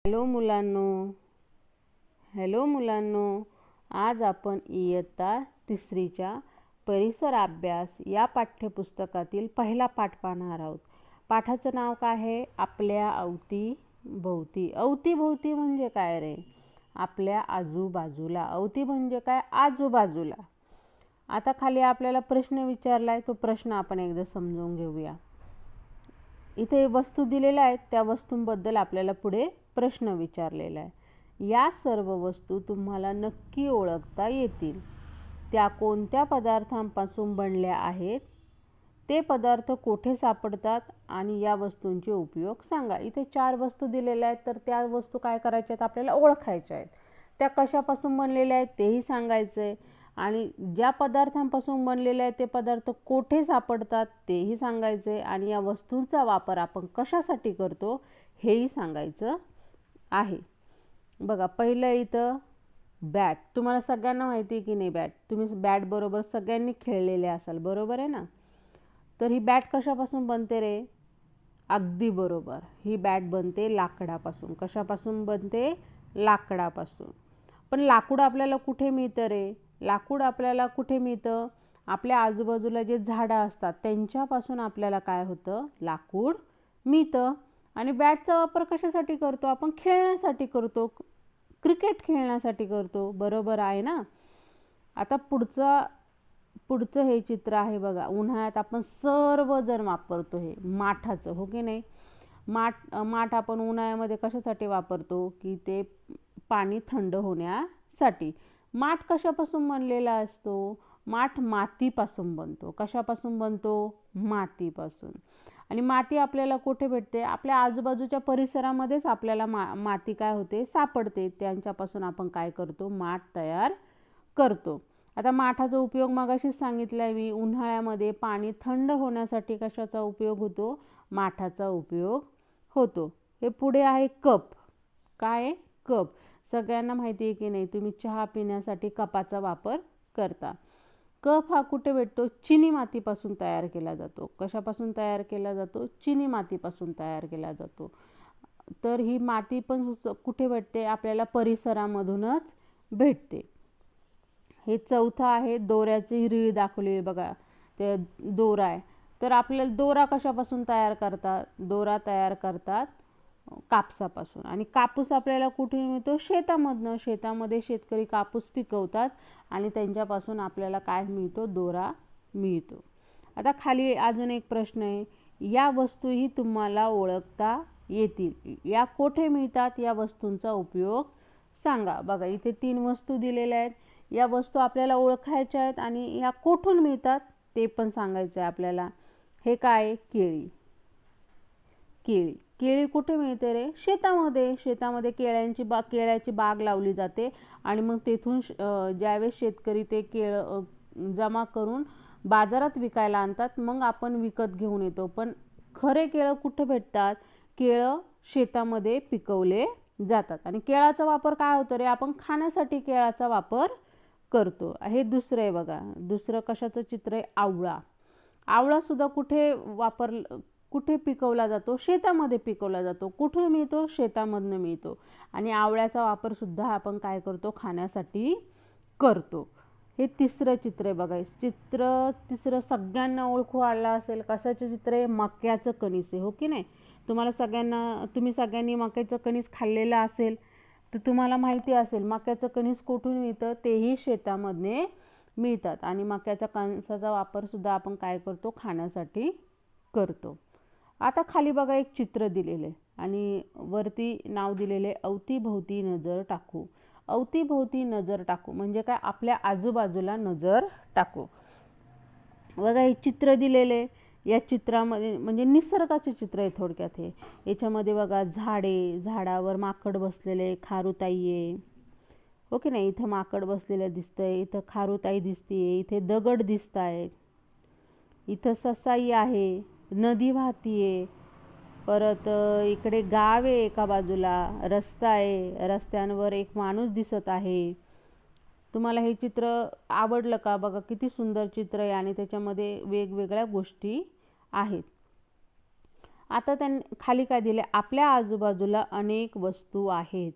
Hello मुलांनो, आज आपण इयत्ता तिसरीच्या परिसर अभ्यास या पाठ्यपुस्तकातील पहिला पाठ पाहणार आहोत. पाठाचं नाव काय आहे? आपल्या अवतीभोवती. अवतीभोवती म्हणजे काय रे? आपल्या आजूबाजूला. अवती म्हणजे काय? आजूबाजूला. आता खाली आपल्याला प्रश्न विचारलाय, तो प्रश्न आपण एकदा समजून घेऊया. इथे वस्तू दिलेल्या आहेत, त्या वस्तूंबद्दल आपल्याला पुढे प्रश्न विचारलेला आहे. या सर्व वस्तू तुम्हाला नक्की ओळखता येतील. त्या कोणत्या पदार्थांपासून बनल्या आहेत? ते पदार्थ कोठे सापडतात आणि या वस्तूंचे उपयोग सांगा. इथे 4 वस्तू दिलेल्या आहेत, तर त्या वस्तू काय करायच्या आहेत? आपल्याला ओळखायच्या आहेत. त्या कशापासून बनलेल्या आहेत तेही सांगायचं आहे आणि ज्या पदार्थांपासून बनलेले आहेत ते पदार्थ कोठे सापडतात तेही सांगायचं आहे आणि या वस्तूंचा वापर आपण कशासाठी करतो हेही सांगायचं आहे. बघा, पहिलं इथं बॅट. तुम्हाला सगळ्यांना माहिती आहे की नाही बॅट? तुम्ही बॅट बरोबर सगळ्यांनी खेळलेले असाल, बरोबर आहे ना? तर ही बॅट कशापासून बनते रे? अगदी बरोबर, ही बॅट बनते लाकडापासून. कशापासून बनते? लाकडापासून. पण लाकूड आपल्याला कुठे मिळतं रे? लाकूड आपल्याला कुठे मिळतं? आपल्या आजूबाजूला जे झाडं असतात त्यांच्यापासून आपल्याला काय होतं? लाकूड मिळतं. आणि बॅटचा वापर कशासाठी करतो? आपण खेळण्यासाठी करतो, क्रिकेट खेळण्यासाठी करतो, बरोबर आहे ना? आता पुढचं हे चित्र आहे बघा. उन्हाळ्यात आपण सर्वजण वापरतो हे माठाचं, हो की नाही? माठ आपण उन्हाळ्यामध्ये कशासाठी वापरतो? की ते पाणी थंड होण्यासाठी. माठ कशापासून बनलेला असतो? माठ मातीपासून बनतो. कशापासून बनतो? मातीपासून. आणि माती आपल्याला कुठे भेटते? आपल्या आजूबाजूच्या परिसरामध्येच आपल्याला माती काय होते? सापडते. त्यांच्यापासून आपण काय करतो? माठ तयार करतो. आता माठाचा उपयोग मगाशीच सांगितलाय मी. उन्हाळ्यामध्ये पाणी थंड होण्यासाठी कशाचा उपयोग होतो? माठाचा उपयोग होतो. हे पुढे आहे कप. काय? कप. सगळ्यांना माहिती आहे की नाही? तुम्ही चहा पिण्यासाठी कपाचा वापर करता. कप हा कुठे भेटतो? चिनी मातीपासून तयार केला जातो. कशापासून तयार केला जातो? चिनी मातीपासून तयार केला जातो. तर ही माती पण कुठे भेटते? आपल्याला परिसरामधूनच भेटते. हे चौथं आहे. दोऱ्याची रीळ दाखवली बघा, ते दोरा आहे. तर आपल्याला दोरा कशापासून तयार करतात? दोरा तयार करतात कापसापासून. आणि कापूस आपल्याला कुठून मिळतो? शेतामधनं. शेतामध्ये शेतकरी कापूस पिकवतात आणि त्यांच्यापासून आपल्याला काय मिळतो? दोरा मिळतो. आता खाली अजून एक प्रश्न आहे. या वस्तूही तुम्हाला ओळखता येतील. या कोठे मिळतात? या वस्तूंचा उपयोग सांगा. बघा, इथे 3 वस्तू दिलेल्या आहेत. या वस्तू आपल्याला ओळखायच्या आहेत आणि या कोठून मिळतात ते पण सांगायचं आहे आपल्याला. हे काय? केळी. केळी कुठे मिळते रे? शेतामध्ये. शेतामध्ये केळ्याची बाग लावली जाते आणि मग तेथून ज्यावेळेस शेतकरी ते केळं जमा करून बाजारात विकायला आणतात, मग आपण विकत घेऊन येतो. पण खरे केळं कुठे भेटतात? केळं शेतामध्ये पिकवले जातात. आणि केळाचा वापर काय होतो रे? आपण खाण्यासाठी केळाचा वापर करतो. हे दुसरं आहे बघा. दुसरं कशाचं चित्र आहे? आवळा. आवळा सुद्धा कुठे पिकवला जातो? शेतामध्ये पिकवला जातो. कुठे मिळतो? शेतामधनं मिळतो. आणि आवळ्याचा वापर सुद्धा आपण काय करतो? खाण्यासाठी करतो. हे तिसरं चित्र आहे बघा. तिसरं सगळ्यांना ओळखू आलं असेल. कशाचं चित्र आहे? मक्याचं कणीस आहे, हो की नाही? तुम्ही सगळ्यांनी मक्याचं कणीस खाल्लेलं असेल, तर तुम्हाला माहिती असेल मक्याचं कणीस कुठून मिळतं? तेही शेतामधने मिळतात. आणि मक्याच्या कणसाचा वापर सुद्धा आपण काय करतो? खाण्यासाठी करतो. आता खाली बघा एक चित्र दिलेलं आहे आणि वरती नाव दिलेले अवतीभोवती नजर टाकू. अवतीभोवती नजर टाकू म्हणजे काय? आपल्या आजूबाजूला नजर टाकू. बघा, हे चित्र दिलेले. या चित्रामध्ये म्हणजे निसर्गाचे चित्र आहे थोडक्यात हे. याच्यामध्ये बघा झाडे, झाडावर माकड बसलेले, खारुताई आहे, हो की नाही? इथं माकड बसलेलं दिसतंय, इथं खारुताई दिसतीये, इथे दगड दिसत आहेत, इथं ससाई आहे, नदी वाहतीये, परत इकडे गाव आहे, एका बाजूला रस्ता आहे, रस्त्यांवर एक माणूस दिसत आहे. तुम्हाला हे चित्र आवडलं का? बघा किती सुंदर चित्र आहे आणि त्याच्यामध्ये वेगवेगळ्या गोष्टी आहेत. आता त्यांनी खाली काय दिले, आपल्या आजूबाजूला अनेक वस्तू आहेत.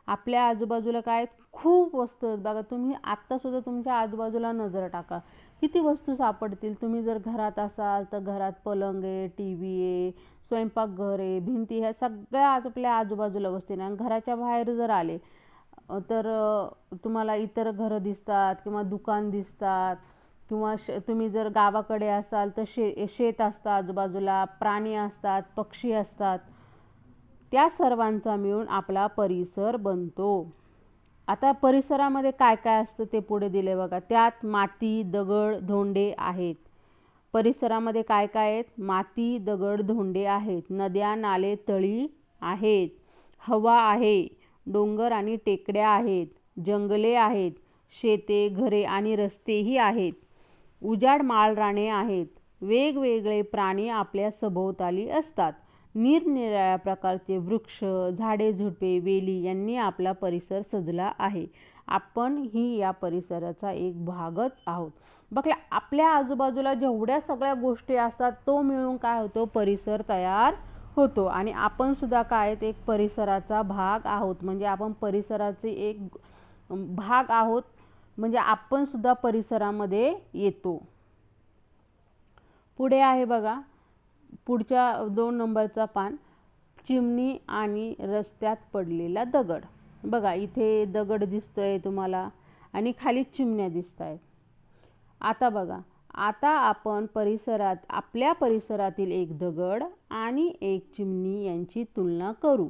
आपल्या आजूबाजूला काय खूप वस्तू आहेत. बघा तुम्ही आत्तासुद्धा तुमच्या आजूबाजूला नजर टाका, किती वस्तू सापडतील. तुम्ही जर घरात असाल तर घरात पलंग आहे, टी व्ही आहे, स्वयंपाकघर आहे, भिंती, ह्या सगळ्या आपल्या आजूबाजूला वस्तू आहे. आणि घराच्या बाहेर जर आले तर तुम्हाला इतर घरं दिसतात किंवा दुकान दिसतात, किंवा तुम्ही जर गावाकडे असाल तर शेत असतं आजूबाजूला, प्राणी असतात, पक्षी असतात. त्या सर्वांचा मिळून आपला परिसर बनतो. आता परिसरामध्ये काय काय असतं ते पुढे दिले बघा. त्यात माती, दगड, धोंडे आहेत. परिसरामध्ये काय काय आहेत? माती, दगड, धोंडे आहेत. नद्या, नाले, तळी आहेत. हवा आहे. डोंगर आणि टेकड्या आहेत. जंगले आहेत. शेते, घरे आणि रस्तेही आहेत. उजाड माळराने आहेत. वेगवेगळे प्राणी आपल्या सभोवताली असतात. निरनिराळ्या प्रकारचे वृक्ष, झाडे, झुडपे, वेली यांनी आपला परिसर सजला आहे. आपण ही या परिसराचा एक भागच आहोत. बघा आपल्या आजूबाजूला जेवढ्या सगळ्या गोष्टी असतात तो मिळून काय होतो, परिसर तयार होतो. आणि आपण सुद्धा काय एक परिसराचा भाग आहोत. म्हणजे आपण परिसराचे एक भाग आहोत, म्हणजे आपण सुद्धा परिसरामध्ये येतो. पुढे आहे बघा, पुढच्या 2 नंबरचा पान, चिमणी आणि रस्त्यात पडलेला दगड. बघा इथे दगड दिसतोय तुम्हाला आणि खाली चिमण्या दिसत आहेत. आता बघा, आता आपण आपल्या परिसरातील एक दगड आणि एक चिमणी यांची तुलना करू.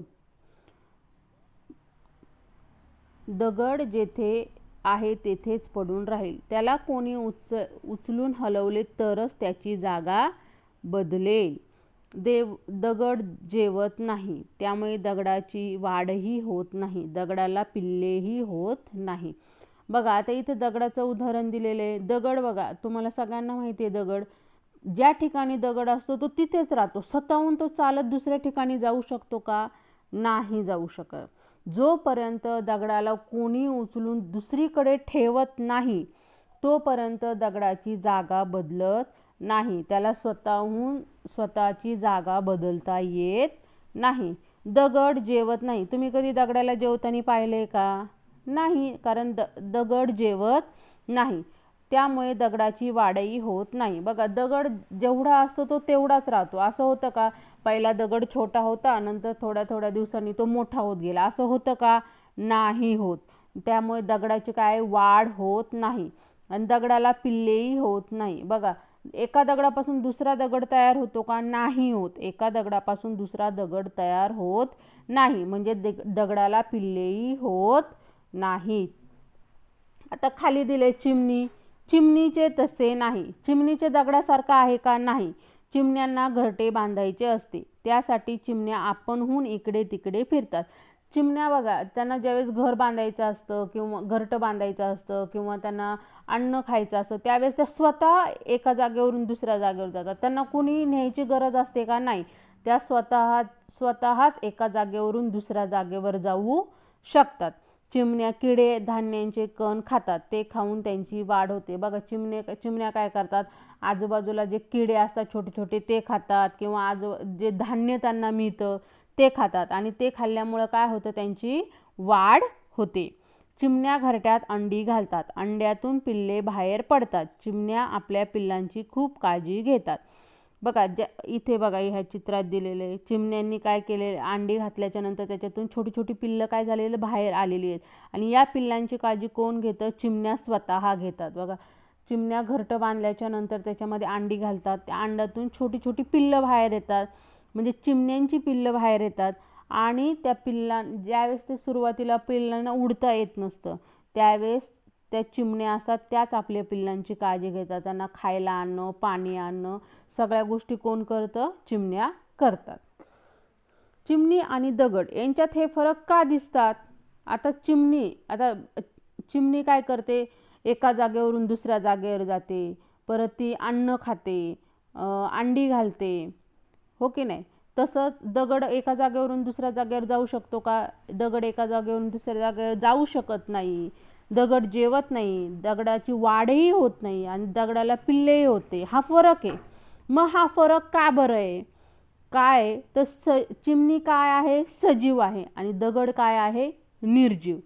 दगड जेथे आहे तेथेच पडून राहील. त्याला कोणी उचलून हलवले तरच त्याची जागा बदलेल. दगड जेवत नाही, त्यामुळे दगडाची वाढही होत नाही. दगडाला पिल्लेही होत नाही. बघा आता इथे दगडाचं उदाहरण दिलेलं आहे. दगड बघा, तुम्हाला सगळ्यांना माहिती आहे, दगड ज्या ठिकाणी दगड असतो तो तिथेच राहतो. स्वतःहून तो चालत दुसऱ्या ठिकाणी जाऊ शकतो का? नाही जाऊ शकत. जोपर्यंत दगडाला कोणी उचलून दुसरीकडे ठेवत नाही तोपर्यंत दगडाची जागा बदलत नाही. त्याला स्वतःची जागा बदलता येत नाही. दगड जेवत नाही. तुम्ही कधी दगडाला जेवताना पाहिले का? नाही, कारण दगड जेवत नाही. त्यामुळे दगडाची वाढही होत नाही. बघा दगड जेवढा असतो तो तेवढाच राहतो. असं होतं का पहिला दगड छोटा होता, नंतर थोड्या थोड्या दिवसांनी तो मोठा होत गेला, असं होतं का? नाही होत. त्यामुळे दगडाची काय वाढ होत नाही आणि दगडाला पिल्लेही होत नाही. बघा एका दगडापासून दुसरा दगड तयार होतो का? नाही होत. एका दगडापासून दुसरा दगड तयार होत नाही, म्हणजे दगडाला पिल्लेही होत नाहीत. आता खाली दिले चिमणी. चिमणीचे तसे नाही. चिमणीचे दगडासारखं आहे का? नाही. चिमण्यांना घरटे बांधायचे असते, त्यासाठी चिमण्या आपणहून इकडे तिकडे फिरतात. चिमण्या बघा, त्यांना ज्यावेळेस घर बांधायचं असतं किंवा घरटं बांधायचं असतं किंवा त्यांना अन्न खायचं असतं त्यावेळेस त्या स्वतः एका जागेवरून दुसऱ्या जागेवर जातात. त्यांना कुणी न्यायची गरज असते का? नाही. त्या स्वतःच एका जागेवरून दुसऱ्या जागेवर जाऊ शकतात. चिमण्या किडे धान्यांचे कण खातात, ते खाऊन त्यांची वाढ होते. बघा चिमण्या काय करतात, आजूबाजूला जे किडे असतात छोटे छोटे ते खातात किंवा जे धान्य त्यांना मिळतं ते खातात आणि ते खाल्ल्यामुळं काय होतं, त्यांची वाढ होते. चिमण्या घरट्यात अंडी घालतात. अंड्यातून पिल्ले बाहेर पडतात. चिमण्या आपल्या पिल्लांची खूप काळजी घेतात. बघा इथे बघा ह्या चित्रात दिलेले चिमण्यांनी काय केले, अंडी घातल्याच्या नंतर त्याच्यातून छोटी छोटी पिल्लं काय झालेलं बाहेर आलेली आहेत आणि या पिल्लांची काळजी कोण घेतं? चिमण्या स्वतः घेतात. बघा चिमण्या घरटं बांधल्याच्या नंतर त्याच्यामध्ये अंडी घालतात. त्या अंड्यातून छोटी छोटी पिल्लं बाहेर येतात, म्हणजे चिमण्यांची पिल्लं बाहेर येतात आणि त्या ज्यावेळेस ते सुरुवातीला पिल्लांना उडता येत नसतं त्यावेळेस त्या चिमण्या असतात त्याच आपल्या पिल्लांची काळजी घेतात. त्यांना खायला आणणं, पाणी आणणं, सगळ्या गोष्टी कोण करतं? चिमण्या करतात. चिमणी आणि दगड यांच्यात हे फरक का दिसतात? आता चिमणी काय करते, एका जागेवरून दुसऱ्या जागेवर जाते, परत ती अन्न खाते, अंडी घालते, हो की नाही? तसंच दगड एका जागेवरून दुसऱ्या जागेवर जाऊ शकतो का? दगड एका जागेवरून दुसऱ्या जागेवर जाऊ शकत नाही. दगड जेवत नाही, दगडाची वाढही होत नाही आणि दगडाला पिल्लेही होते. हा फरक आहे. मग हा फरक का बरं आहे? काय तर चिमणी काय आहे, सजीव आहे, आणि दगड काय आहे, निर्जीव.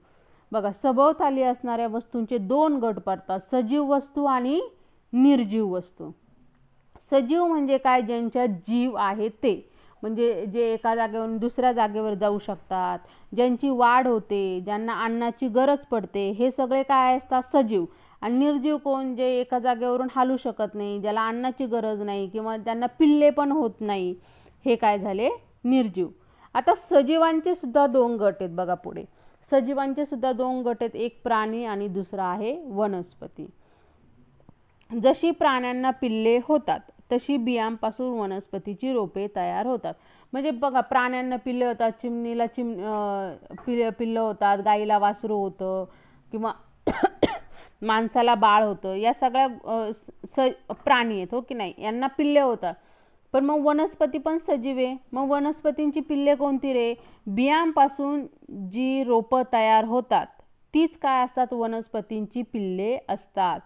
बघा, सभोवताली असणाऱ्या वस्तूंचे दोन गट पडतात, सजीव वस्तू आणि निर्जीव वस्तू. सजीव म्हणजे काय, ज्यांच्यात जीव आहे ते, म्हणजे जे एका जागेवरून दुसऱ्या जागेवर जाऊ शकतात, ज्यांची वाढ होते, ज्यांना अन्नाची गरज पडते, हे सगळे काय असतात, सजीव. आणि निर्जीव कोण, जे एका जागेवरून हालू शकत नाही, ज्याला अन्नाची गरज नाही किंवा त्यांना पिल्ले पण होत नाही, हे काय झाले, निर्जीव. आता सजीवांचे सुद्धा दोन गट आहेत. बघा पुढे, सजीवांचे सुद्धा दोन गट आहेत, एक प्राणी आणि दुसरा आहे वनस्पती. जशी प्राण्यांना पिल्ले होतात तशी बियांपासून वनस्पतीची रोपे तयार होतात. म्हणजे बघा, प्राण्यांना पिल्ले होतात, चिमणीला पिल्लं होतात, गाईला वासरू होतं किंवा माणसाला बाळ होतं, या सगळ्या प्राणी आहेत, हो की नाही, यांना पिल्ले होतात. पण मग वनस्पती पण सजीव आहे. मग वनस्पतींची पिल्ले कोणती रे, बियांपासून जी रोपं तयार होतात तीच काय असतात, वनस्पतींची पिल्ले असतात.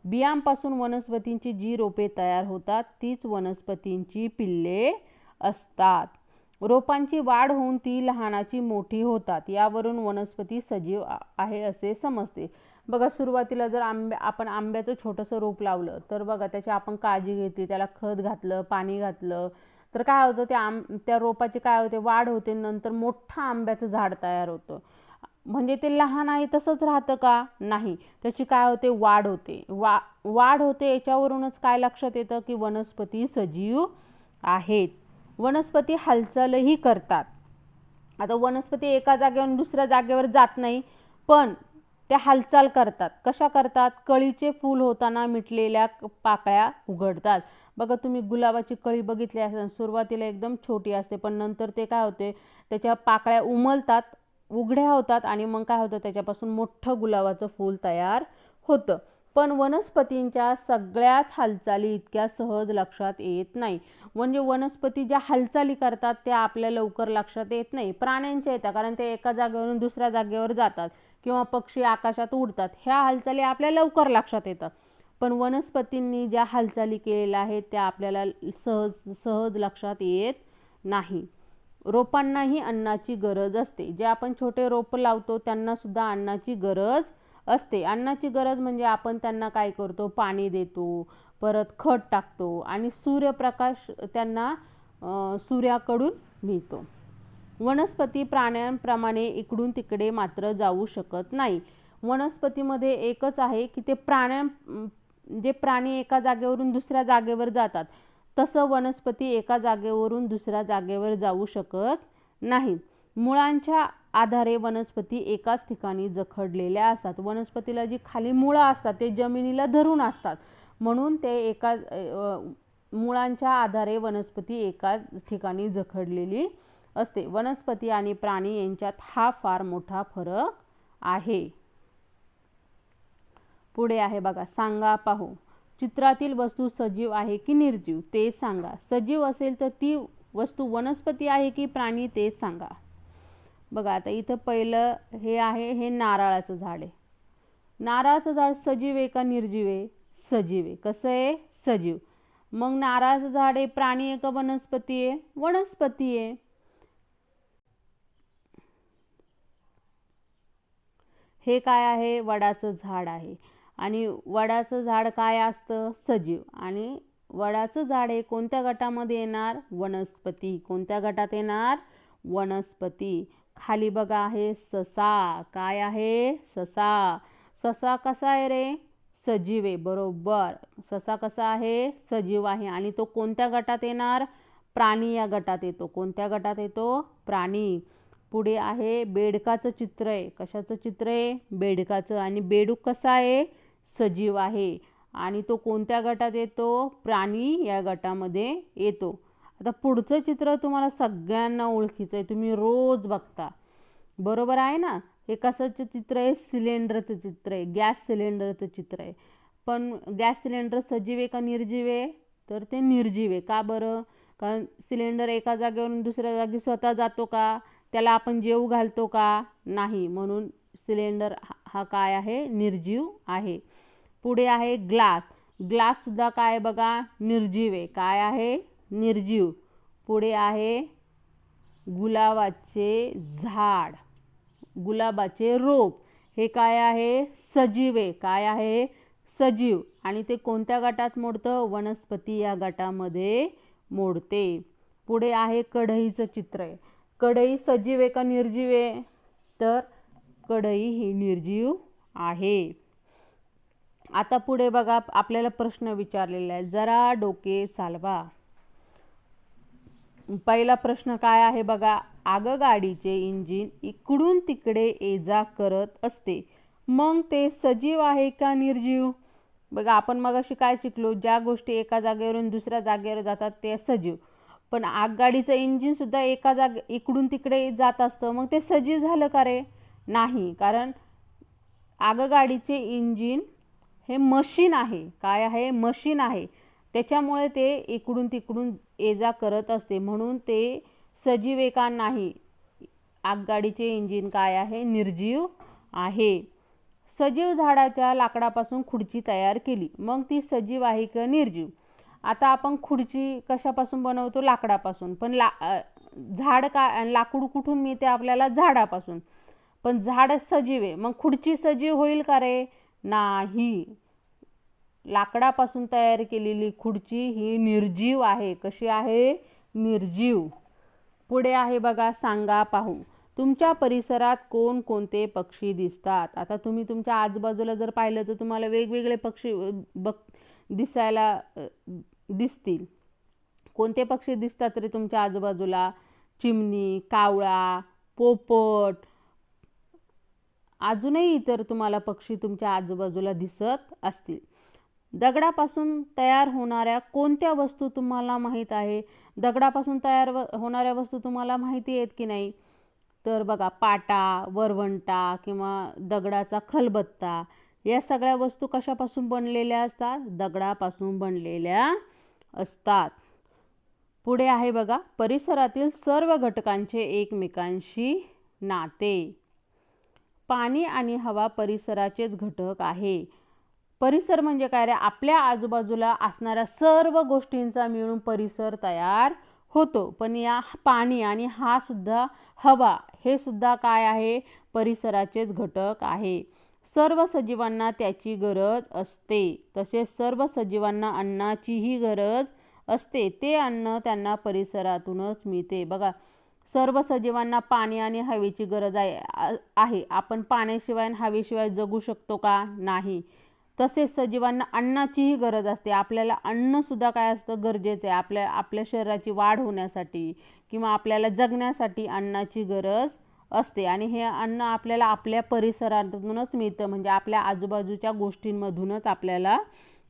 बियांपासून वनस्पतींची जी रोपे तयार होतात तीच वनस्पतींची पिल्ले असतात. रोपांची वाढ होऊन ती लहानाची मोठी होतात, यावरून वनस्पती सजीव आहे असे समजते. बघा, सुरुवातीला जर आपण आंब्याचं छोटंसं रोप लावलं तर बघा, त्याची आपण काळजी घेतली, त्याला खत घातलं, पाणी घातलं, तर काय होतं, त्या रोपाची काय होते, वाढ होते, नंतर मोठं आंब्याचं झाड तयार होतं. म्हणजे ते लहान आहे तसंच राहतं का, नाही, त्याची काय होते, वाढ होते. वाढ होते, याच्यावरूनच काय लक्षात येतं की वनस्पती सजीव आहेत. वनस्पती हालचालही करतात. आता वनस्पती एका जागेवरून दुसऱ्या जागेवर जात नाही, पण त्या हालचाल करतात. कशा करतात, कळीचे फूल होताना मिटलेल्या पाकळ्या उघडतात. बघा, तुम्ही गुलाबाची कळी बघितली असेल, सुरुवातीला एकदम छोटी असते, पण नंतर ते काय होते, त्याच्या पाकळ्या उमलतात, उघड्या होतात, आणि मग काय होतं, त्याच्यापासून मोठं गुलाबाचं फूल तयार होतं. पण वनस्पतींच्या सगळ्याच हालचाली इतक्या सहज लक्षात येत नाही. म्हणजे वनस्पती ज्या हालचाली करतात त्या आपल्या लवकर लक्षात येत नाही. प्राण्यांच्या येतात, कारण ते एका जागेवरून दुसऱ्या जागेवर जातात, किंवा पक्षी आकाशात उडतात, ह्या हालचाली आपल्या लवकर लक्षात येतात. पण वनस्पतींनी ज्या हालचाली केलेल्या आहेत त्या आपल्याला सहज लक्षात येत नाही. रोपांनाही अन्नाची गरज असते. जे आपण छोटे रोप लावतो त्यांना सुद्धा अन्नाची गरज असते. अन्नाची गरज म्हणजे आपण त्यांना काय करतो, पाणी देतो, परत खत टाकतो, आणि सूर्यप्रकाश त्यांना सूर्याकडून मिळतो. वनस्पती प्राण्यांप्रमाणे इकडून तिकडे मात्र जाऊ शकत नाही. वनस्पतीमध्ये एकच आहे की जे प्राणी एका जागेवरून दुसऱ्या जागेवर जातात, तसं वनस्पती एका जागेवरून दुसऱ्या जागेवर जाऊ शकत नाही. मुळांच्या आधारे वनस्पती एकाच ठिकाणी जखडलेल्या असतात. वनस्पतीला जी खाली मुळं असतात ते जमिनीला धरून असतात, म्हणून ते मुळांच्या आधारे वनस्पती एकाच ठिकाणी जखडलेली असते. वनस्पती आणि प्राणी यांच्यात हा फार मोठा फरक आहे. पुढे आहे बघा, सांगा पाहू, चित्रातील वस्तू सजीव आहे की निर्जीव ते सांगा. सजीव असेल तर ती वस्तू वनस्पती आहे की प्राणी ते सांगा. बघा, आता इथं पहिलं हे आहे, हे नारळाचं झाड आहे. नारळाचं झाड सजीव आहे का निर्जीव आहे, सजीव आहे. कसं आहे, सजीव. मग नारळाचं झाड आहे प्राणी आहे का वनस्पती आहे, वनस्पती आहे. हे काय आहे, वडाचं झाड आहे, आणि वडाचं झाड काय असतं, सजीव. आणि वडाचं झाड हे कोणत्या गटामध्ये येणार, वनस्पती. कोणत्या गटात येणार, वनस्पती. खाली बघा आहे ससा. काय आहे, ससा. ससा कसा आहे रे, सजीव आहे. बरोबर, ससा कसा आहे, सजीव आहे. आणि तो कोणत्या गटात येणार, प्राणी या गटात येतो. कोणत्या गटात येतो, प्राणी. पुढे आहे बेडकाचं चित्र आहे. कशाचं चित्र आहे, बेडकाचं. आणि बेडूक कसा आहे, सजीव आहे, आणि तो कोणत्या गटात येतो, प्राणी या गटामध्ये येतो. आता पुढचं चित्र तुम्हाला सगळ्यांना ओळखीचं आहे, तुम्ही रोज बघता, बरोबर आहे ना. हे कशाचं चित्र आहे, सिलेंडरचं चित्र आहे, गॅस सिलेंडरचं चित्र आहे. पण गॅस सिलेंडर सजीव आहे का निर्जीव आहे, तर ते निर्जीव आहे. का बरं, कारण सिलेंडर एका जागेवरून दुसऱ्या जागी स्वतः जातो का, त्याला आपण जेवू घालतो का, नाही, म्हणून सिलेंडर हा काय आहे, निर्जीव आहे. पुढे आहे ग्लास. ग्लास सुद्धा काय बघा, निर्जीव आहे. काय आहे, निर्जीव. पुढे आहे गुलाबाचे झाड, गुलाबाचे रोप. हे काय आहे? सजीव आहे. काय आहे? सजीव. आणि ते कोणत्या गटात मोडतं? वनस्पती या गटामध्ये मोडते. पुढे आहे कढईचं चित्र आहे. कढई सजीव आहे का निर्जीव आहे? तर कढई ही निर्जीव आहे. आता पुढे बघा, आपल्याला प्रश्न विचारलेला आहे, जरा डोके चालवा. पहिला प्रश्न काय आहे बघा, आगगाडीचे इंजिन इकडून तिकडे ये जा करत असते, मग ते सजीव आहे का निर्जीव? बघा, आपण मगाशी काय शिकलो, ज्या गोष्टी एका जागेवरून दुसऱ्या जागेवर जातात ते सजीव. पण आगगाडीचं इंजिन सुद्धा एका इकडून तिकडे जात असतं, मग ते सजीव झालं का रे? नाही, कारण आगगाडीचे इंजिन हे मशीन आहे. काय आहे? मशीन आहे. त्याच्यामुळे ते इकडून तिकडून ये जा करत असते, म्हणून ते सजीव आहे का? नाही. आगगाडीचे इंजिन काय आहे? निर्जीव आहे. सजीव झाडाच्या लाकडापासून खुर्ची तयार केली, मग ती सजीव आहे का निर्जीव? आता आपण खुर्ची कशापासून बनवतो? लाकडापासून. पण झाड का लाकूड कुठून मिळते आपल्याला? झाडापासून. पण झाड सजीव आहे, मग खुर्ची सजीव होईल का रे? नाही. लाकडापासून तयार केलेली खुर्ची ही निर्जीव आहे. कशी आहे? निर्जीव. पुढे आहे बघा, सांगा पाहू, तुमच्या परिसरात कोणकोणते पक्षी दिसतात? आता तुम्ही तुमच्या आजूबाजूला जर पाहिलं तर तुम्हाला वेगवेगळे पक्षी दिसायला दिसतील. कोणते पक्षी दिसतात रे तुमच्या आजूबाजूला? चिमणी, कावळा, पोपट, अजूनही इतर तुम्हाला पक्षी तुमच्या आजूबाजूला दिसत असतील. दगडापासून तयार होणाऱ्या कोणत्या वस्तू तुम्हाला माहीत आहे? दगडापासून तयार होणाऱ्या वस्तू तुम्हाला माहिती आहेत की नाही? तर बघा, पाटा, वरवंटा किंवा दगडाचा खलबत्ता, या सगळ्या वस्तू कशापासून बनलेल्या असतात? दगडापासून बनलेल्या असतात. पुढे आहे बघा, परिसरातील सर्व घटकांचे एकमेकांशी नाते. पाणी आणि हवा परिसराचेच घटक आहे. परिसर म्हणजे काय रे? आपल्या आजूबाजूला असणाऱ्या सर्व गोष्टींचा मिळून परिसर तयार होतो. पण या पाणी आणि हा सुद्धा हवा हे सुद्धा काय आहे? परिसराचेच घटक आहे. सर्व सजीवांना त्याची गरज असते. तसेच सर्व सजीवांना अन्नाचीही गरज असते. ते अन्न त्यांना परिसरातूनच मिळते. बघा, सर्व सजीवांना पाणी आणि हवेची गरज आहे. आपण पाण्याशिवाय आणि हवेशिवाय जगू शकतो का? नाही. तसेच सजीवांना अन्नाचीही गरज असते. आपल्याला अन्नसुद्धा काय असतं? गरजेचं आहे. आपल्या शरीराची वाढ होण्यासाठी किंवा आपल्याला जगण्यासाठी अन्नाची गरज असते. आणि हे अन्न आपल्याला आपल्या परिसरातूनच मिळतं, म्हणजे आपल्या आजूबाजूच्या गोष्टींमधूनच आपल्याला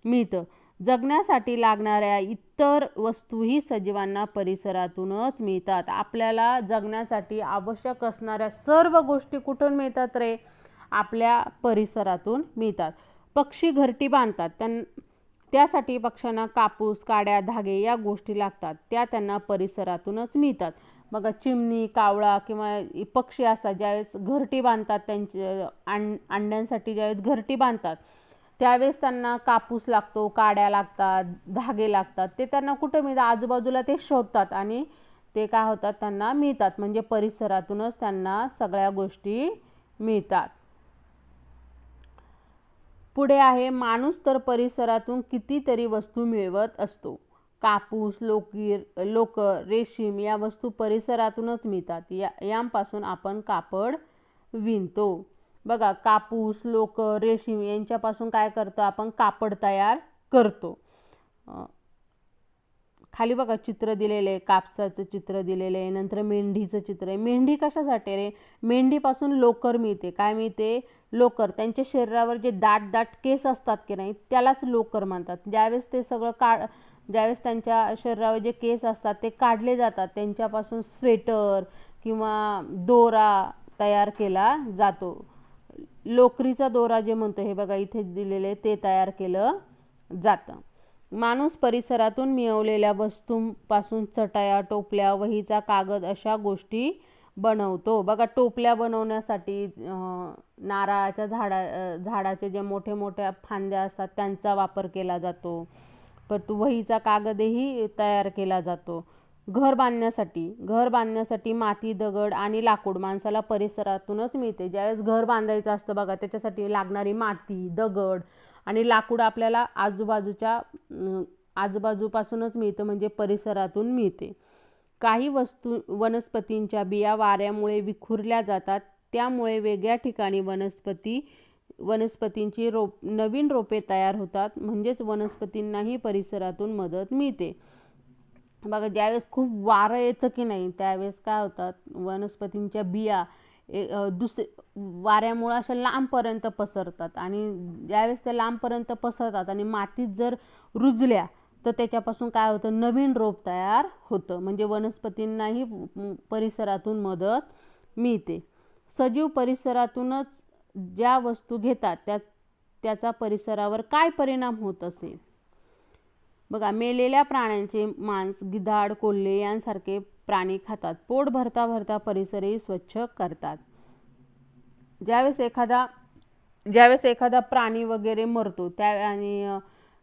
मिळतं. जगण्यासाठी लागणाऱ्या इतर वस्तूही सजीवांना परिसरातूनच मिळतात. आपल्याला जगण्यासाठी आवश्यक असणाऱ्या सर्व गोष्टी कुठून मिळतात रे? आपल्या परिसरातून मिळतात. पक्षी घरटी बांधतात, त्यासाठी पक्ष्यांना कापूस, काड्या, धागे या गोष्टी लागतात. त्या त्यांना परिसरातूनच मिळतात. बघा, चिमणी, कावळा किंवा पक्षी असतात, ज्यावेळेस घरटी बांधतात, त्यांच्या अंड्यांसाठी ज्यावेळेस घरटी बांधतात त्यावेळेस त्यांना कापूस लागतो, काड्या लागतात, धागे लागतात. ते त्यांना कुठं मिळतात? आजूबाजूला ते शोधतात आणि ते काय होतात? त्यांना मिळतात. म्हणजे परिसरातूनच त्यांना सगळ्या गोष्टी मिळतात. पुढे आहे, माणूस तर परिसरातून कितीतरी वस्तू मिळवत असतो. कापूस, लोकर, रेशीम या वस्तू परिसरातूनच मिळतात. यांपासून आपण कापड विणतो. बघा, कापूस, लोकर, रेशीम यांच्यापासून काय करतो? आपण कापड तयार करतो. खाली बघा चित्र दिलेलं आहे, कापसाचं चित्र दिलेलं आहे, नंतर मेंढीचं चित्र आहे. मेंढी कशासाठी रे? मेंढीपासून लोकर मिळते. काय मिळते? लोकर. त्यांच्या शरीरावर जे दाट दाट केस असतात की नाही, त्यालाच लोकर म्हणतात. ज्यावेळेस ते सगळं ज्यावेळेस त्यांच्या शरीरावर जे केस असतात ते काढले जातात, त्यांच्यापासून स्वेटर किंवा दोरा तयार केला जातो. लोकरीचा दोरा जे म्हणतो, हे बघा इथे दिलेले, ते तयार केलं जातं. माणूस परिसरातून मिळवलेल्या वस्तूंपासून चटया, टोपल्या, वहीचा कागद अशा गोष्टी बनवतो. बघा, टोपल्या बनवण्यासाठी नारळाच्या झाडाचे जे मोठे मोठ्या फांद्या असतात त्यांचा वापर केला जातो. परंतु वहीचा कागदही तयार केला जातो. घर बांधण्यासाठी माती, दगड आणि लाकूड माणसाला परिसरातूनच मिळते. ज्यावेळेस घर बांधायचं असतं बघा, त्याच्यासाठी लागणारी माती, दगड आणि लाकूड आपल्याला आजूबाजूपासूनच मिळतं, म्हणजे परिसरातून मिळते. काही वनस्पतींच्या बिया वाऱ्यामुळे विखुरल्या जातात, त्यामुळे वेगळ्या ठिकाणी वनस्पतींची नवीन रोपे तयार होतात, म्हणजेच वनस्पतींनाही परिसरातून मदत मिळते. बघा, ज्यावेळेस खूप वारं येतं की नाही, त्यावेळेस काय होतात, वनस्पतींच्या बिया वाऱ्यामुळे अशा लांबपर्यंत पसरतात आणि ज्यावेळेस त्या लांबपर्यंत पसरतात आणि मातीत जर रुजल्या तर त्याच्यापासून काय होतं, नवीन रोप तयार होतं, म्हणजे वनस्पतींनाही परिसरातून मदत मिळते. सजीव परिसरातूनच ज्या वस्तू घेतात त्याचा परिसरावर काय परिणाम होत असेल. बघा, मेलेल्या प्राण्यांचे मांस गिधाड, कोल्हे यांसारखे प्राणी खातात. पोट भरता भरता परिसरही स्वच्छ करतात. ज्यावेळेस एखादा प्राणी वगैरे मरतो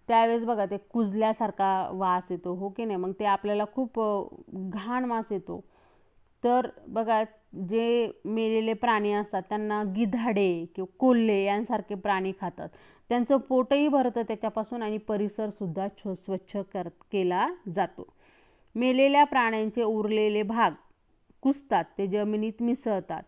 त्यावेळेस बघा ते कुजल्यासारखा वास येतो, हो की नाही. मग ते आपल्याला खूप घाण वास येतो. तर बघा, जे मेलेले प्राणी असतात त्यांना गिधाडे किंवा कोल्हे यांसारखे प्राणी खातात. त्यांचं पोटही भरतं त्याच्यापासून आणि परिसरसुद्धा स्वच्छ केला जातो. मेलेल्या प्राण्यांचे उरलेले भाग कुजतात, ते जमिनीत मिसळतात.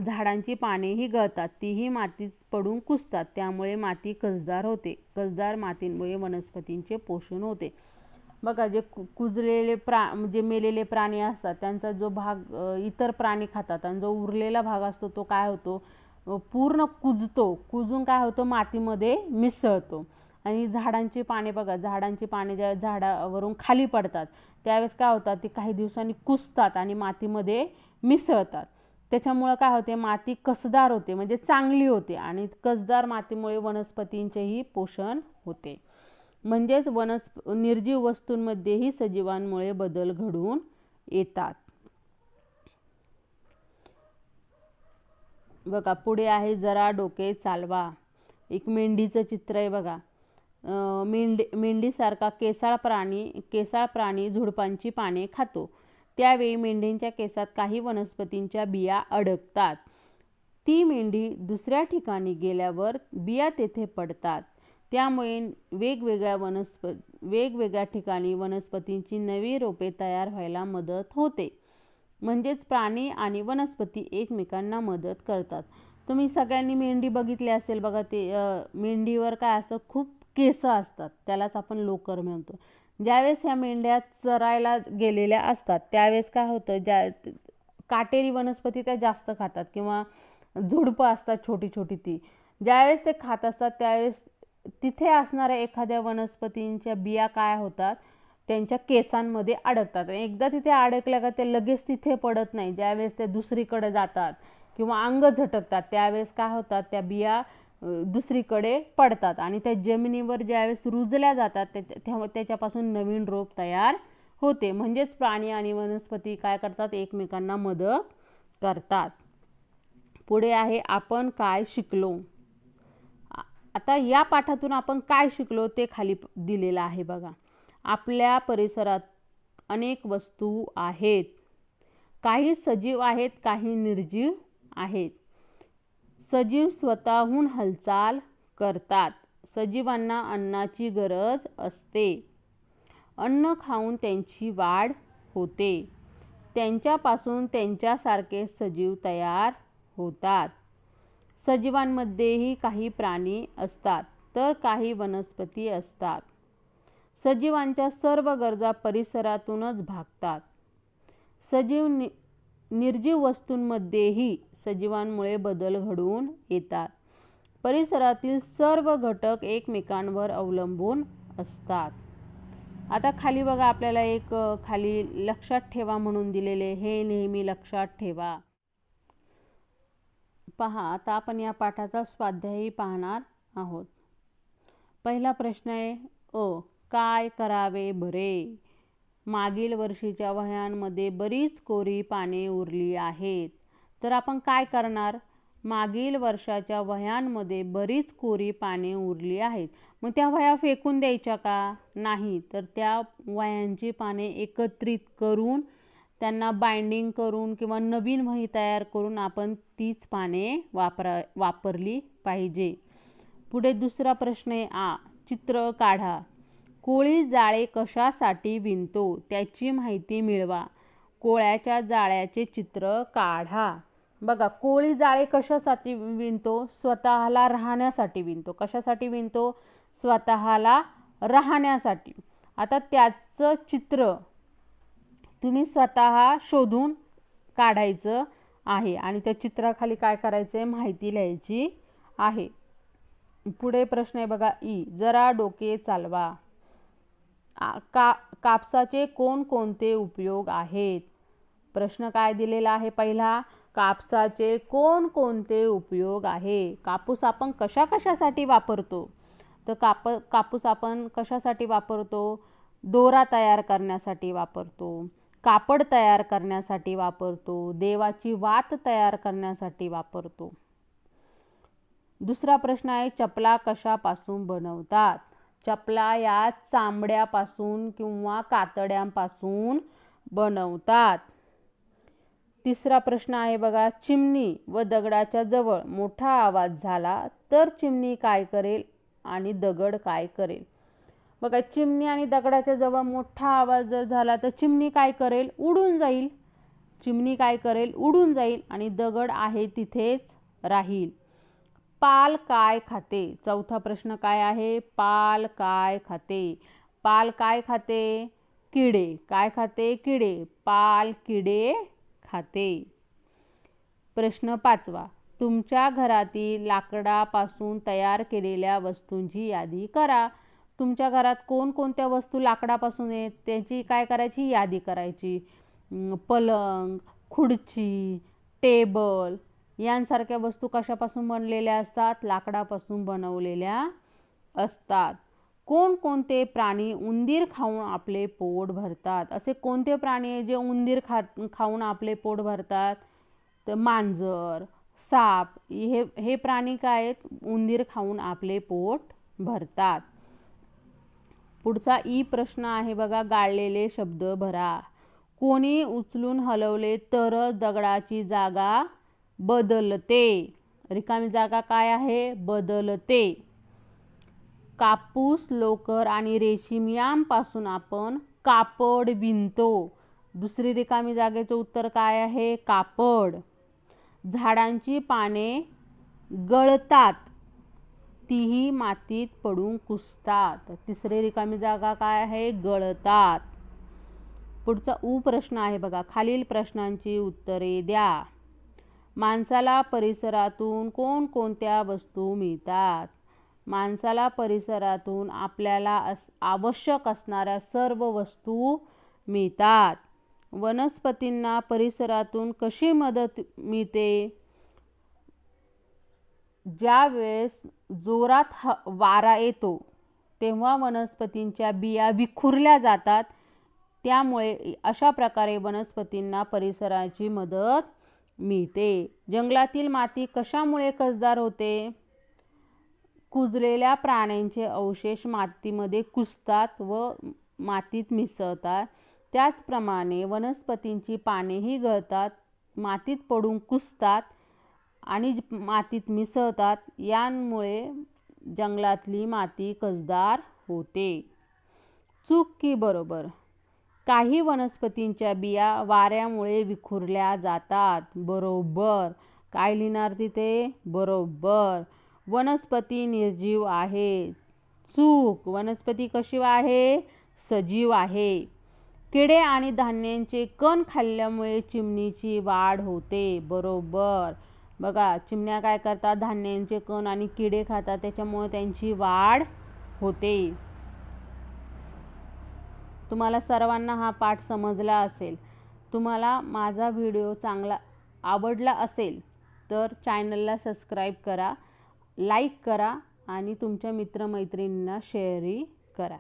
झाडांची पानेही गळतात, तीही मातीत पडून कुजतात, त्यामुळे माती कसदार होते. कसदार मातीमुळे वनस्पतींचे पोषण होते. बघा, जे कुजलेले म्हणजे मेलेले प्राणी असतात त्यांचा जो भाग इतर प्राणी खातात आणि जो उरलेला भाग असतो तो काय होतो, पूर्ण कुजून काय होतं, मातीमध्ये मिसळतो. आणि झाडांची पाने बघा, ज्या झाडावरून खाली पडतात त्यावेळेस काय होतात, ते काही दिवसांनी कुजतात आणि मातीमध्ये मिसळतात. त्याच्यामुळं काय होते, माती कसदार होते, म्हणजे चांगली होते आणि कसदार मातीमुळे वनस्पतींचेही पोषण होते. म्हणजेच निर्जीव वस्तूंमध्येही सजीवांमुळे बदल घडून येतात. बघा, पुढे आहे जरा डोके चालवा. एक मेंढीचं चित्र आहे बघा. मेंढीसारखा केसाळ प्राणी झुडपांची पाने खातो. त्यावेळी मेंढींच्या केसात काही वनस्पतींच्या बिया अडकतात. ती मेंढी दुसऱ्या ठिकाणी गेल्यावर बिया तेथे पडतात. त्यामुळे वेगवेगळ्या ठिकाणी वनस्पतींची नवी रोपे तयार व्हायला मदत होते. म्हणजेच प्राणी आणि वनस्पती एकमेकांना मदत करतात. तुम्ही सगळ्यांनी मेंढी बघितली असेल बघा, ते मेंढीवर काय असतं, खूप केस असतात, त्यालाच आपण लोकर म्हणतो. ज्यावेळेस ह्या मेंढ्या चरायला गेलेल्या असतात त्यावेळेस काय होतं, काटेरी वनस्पती त्या जास्त खातात किंवा झुडपं असतात छोटी छोटी, ती ज्यावेळेस ते खात असतात त्यावेळेस तिथे असणाऱ्या एखाद्या वनस्पतींच्या बिया काय होतात, त्यांच्या केसांमध्ये अडकतात. एकदा तिथे अडकल्या का ते लगेच तिथे पडत नाही. ज्यावेळेस ते दुसरीकडे जातात किंवा अंग झटकतात त्यावेळेस काय होतात, त्या बिया दुसरीकडे पडतात आणि त्या जमिनीवर ज्यावेळेस रुजल्या जातात त्याच्यापासून नवीन रोप तयार होते. म्हणजेच प्राणी आणि वनस्पती काय करतात, एकमेकांना मदत करतात. पुढे आहे आपण काय शिकलो. आता या पाठातून आपण काय शिकलो ते खाली दिलेलं आहे बघा. आपल्या परिसरात अनेक वस्तू आहेत. काही सजीव आहेत, काही निर्जीव आहेत. सजीव स्वतःहून हालचाल करतात. सजीवांना अन्नाची गरज असते. अन्न खाऊन त्यांची वाढ होते. त्यांच्यापासून त्यांच्यासारखे सजीव तयार होतात. सजीवांमध्येही काही प्राणी असतात तर काही वनस्पती असतात. सजीवांच्या सर्व गरजा परिसरातूनच भागतात. निर्जीव वस्तूंमध्येही सजीवांमुळे बदल घडून येतात. परिसरातील सर्व घटक एकमेकांवर अवलंबून असतात. आता खाली बघा, आपल्याला एक खाली लक्षात ठेवा म्हणून दिलेले, हे नेहमी लक्षात ठेवा. पहा, आता आपण या पाठाचा स्वाध्यायही पाहणार आहोत. पहिला प्रश्न आहे काय करावे बरे. मागील वर्षीच्या वह्यांमध्ये बरीच कोरी पाने उरली आहेत, तर आपण काय करणार. मागील वर्षाच्या वह्यांमध्ये बरीच कोरी पाने उरली आहेत. मग त्या वह्या फेकून द्यायच्या का? नाही, तर त्या वह्यांची पाने एकत्रित करून त्यांना बाइंडिंग करून किंवा नवीन वही तयार करून आपण तीच पाने वापरली पाहिजे. पुढे दुसरा प्रश्न आहे आ. चित्र काढा. कोळी जाळे कशासाठी विणतो त्याची माहिती मिळवा. कोळ्याच्या जाळ्याचे चित्र काढा. बघा, कोळी जाळे कशासाठी विणतो? स्वतःला राहण्यासाठी विणतो. कशासाठी विणतो? स्वतःला राहण्यासाठी. आता त्याचं चित्र तुम्ही स्वतः शोधून काढायचं आहे आणि त्या चित्राखाली काय करायचं आहे? माहिती लिहायची आहे. पुढे प्रश्न आहे बघा ई. जरा डोके चालवा. कापसाचे कोणकोणते उपयोग आहेत? प्रश्न काय दिलेला आहे? पहिला, कापसाचे कोणकोणते उपयोग आहे? कापूस आपण कशासाठी वापरतो? तर कापूस आपण कशासाठी वापरतो? दोरा तयार करण्यासाठी वापरतो, कापड तयार करण्यासाठी वापरतो, देवाची वात तयार करण्यासाठी वापरतो. दुसरा प्रश्न आहे, चपला कशापासून बनवतात? चपला या चामड्यापासून किंवा कातड्यांपासून बनवतात. तिसरा प्रश्न आहे बघा, चिमणी व दगडाच्या जवळ मोठा आवाज झाला तर चिमणी काय करेल आणि दगड काय करेल? बघा, चिमणी आणि दगडाच्या जवळ मोठा आवाज जर झाला तर चिमणी काय करेल? उडून जाईल. चिमणी काय करेल? उडून जाईल आणि दगड आहे तिथेच राहील. पाल काय खाते? चौथा प्रश्न काय आहे? पाल काय खाते? पाल काय खाते? किडे. काय खाते? किडे. पाल किडे खाते. प्रश्न पाचवा, तुमच्या घरातील लाकडापासून तयार केलेल्या वस्तूंची यादी करा. तुमच्या घरात कोणकोणत्या वस्तू लाकडापासून आहेत त्याची काय करायची? यादी करायची. पलंग, खुर्ची, टेबल यांसारख्या वस्तू कशापासून बनलेल्या असतात? लाकडापासून बनवलेल्या असतात. कोणकोणते प्राणी उंदीर खाऊन आपले पोट भरतात? असे कोणते प्राणी आहे जे उंदीर खाऊन आपले पोट भरतात? तर मांजर, साप हे प्राणी काय आहेत? उंदीर खाऊन आपले पोट भरतात. पुढचा ई प्रश्न आहे बघा, गाळलेले शब्द भरा. कोणी उचलून हलवले तर दगडाची जागा बदलते. रिकामी जागा काय आहे? बदलते. कापूस, लोकर आणि रेशीम यांपासून आपण कापड विणतो. दुसरी रिकामी जागेचं उत्तर काय आहे? कापड. झाडांची पाने गळतात, तीही मातीत पडून कुसतात. तिसरी रिकामी जागा काय आहे? गळतात. पुढचा ऊ प्रश्न आहे बघा, खालील प्रश्नांची उत्तरे द्या. माणसाला परिसरातून कोणकोणत्या वस्तू मिळतात? माणसाला परिसरातून आपल्याला आवश्यक असणाऱ्या सर्व वस्तू मिळतात. वनस्पतींना परिसरातून कशी मदत मिळते? ज्या वेळेस जोरात वारा येतो तेव्हा वनस्पतींच्या बिया विखुरल्या जातात. त्यामुळे अशा प्रकारे वनस्पतींना परिसराची मदत मिळते. जंगलातील माती कशामुळे कसदार होते? कुजलेल्या प्राण्यांचे अवशेष मातीमध्ये कुजतात व मातीत मिसळतात. त्याचप्रमाणे वनस्पतींची पानेही गळतात, मातीत पडून कुजतात आणि मातीत मिसळतात. यामुळे जंगलातली माती कसदार होते. चूक की बरोबर? काही वनस्पतींच्या बिया वाऱ्यामुळे विखुरल्या जातात. बरोबर. काय लिहिणार तिथे? बरोबर. वनस्पती निर्जीव आहे. चूक. वनस्पती कशी आहे? सजीव आहे. किडे आणि धान्यांचे कण खाल्ल्यामुळे चिमणीची वाढ होते. बरोबर. बघा, चिमण्या काय करतात? धान्यांचे कण आणि किडे खातात, त्याच्यामुळे त्यांची वाढ होते. तुम्हाला सर्वांना हा पाठ समजला असेल. तुम्हाला माझा व्हिडिओ चांगला आवडला असेल तर चॅनलला सबस्क्राईब करा, लाईक करा आणि तुमच्या मित्रमैत्रिणींना शेअरही करा.